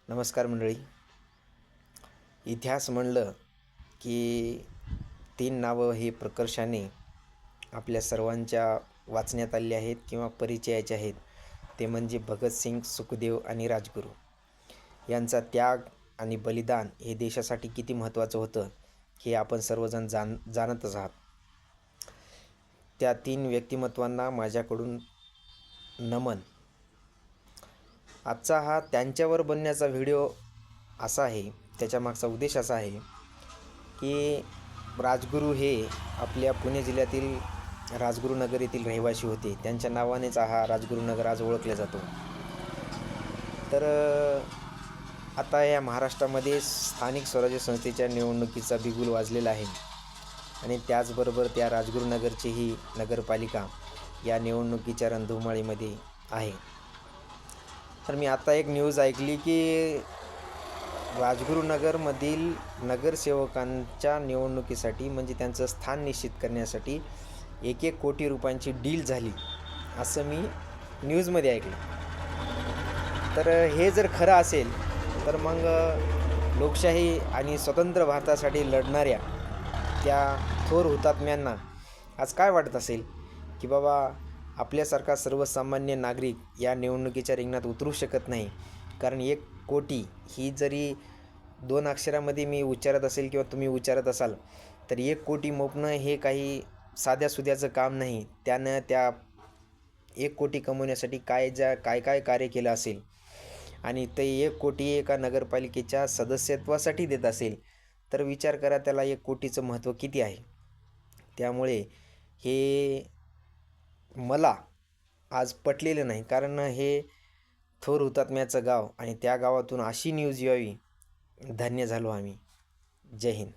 नमस्कार मंडळी. इतिहास म्हणलं की तीन नावं हे प्रकर्षाने आपल्या सर्वांच्या वाचण्यात आले आहेत किंवा परिचयाचे आहेत. ते म्हणजे भगतसिंग, सुखदेव आणि राजगुरू. यांचा त्याग आणि बलिदान हे देशासाठी किती महत्त्वाचं होतं हे आपण सर्वजण जाणतच आहात. त्या तीन व्यक्तिमत्वांना माझ्याकडून नमन. आजचा हा त्यांच्यावर बनण्याचा व्हिडिओ असा आहे, त्याच्यामागचा उद्देश असा आहे की राजगुरू हे आपल्या पुणे जिल्ह्यातील राजगुरुनगर येथील रहिवासी होते. त्यांच्या नावानेच हा राजगुरुनगर आज ओळखला जातो. तर आता या महाराष्ट्रामध्ये स्थानिक स्वराज्य संस्थेच्या निवडणुकीचा बिगुल वाजलेला आहे आणि त्याचबरोबर त्या राजगुरुनगरचीही नगरपालिका या निवडणुकीच्या रणधुमाळीमध्ये आहे. तर मी आता एक न्यूज ऐकली की राजगुरुनगरमधील नगरसेवकांच्या निवडणुकीसाठी म्हणजे त्यांचं स्थान निश्चित करण्यासाठी 1-1 कोटी रुपयांची डील झाली, असं मी न्यूजमध्ये ऐकलं. तर हे जर खरं असेल तर मग लोकशाही आणि स्वतंत्र भारतासाठी लढणाऱ्या त्या थोर हुतात्म्यांना आज काय वाटत असेल की बाबा आपल्यासारखा सर्वसामान्य नागरिक या निवडणुकीच्या रिंगणात उतरू शकत नाही. कारण 1 कोटी ही जरी 2 अक्षरामध्ये मी उच्चारत असेल किंवा तुम्ही उच्चारत असाल तर 1 कोटी मोपणं हे काही साध्यासुध्याचं काम नाही. त्यानं त्या 1 कोटी कमवण्यासाठी काय कार्य केलं असेल आणि ते 1 कोटी एका नगरपालिकेच्या सदस्यत्वासाठी देत असेल तर विचार करा त्याला 1 कोटीचं महत्त्व किती आहे. त्यामुळे हे मला आज पटलेलं नाही. कारण हे थोर हुतात्म्याचं गाव आणि त्या गावातून अशी न्यूज यावी, धन्य झालो आम्ही. जय हिंद.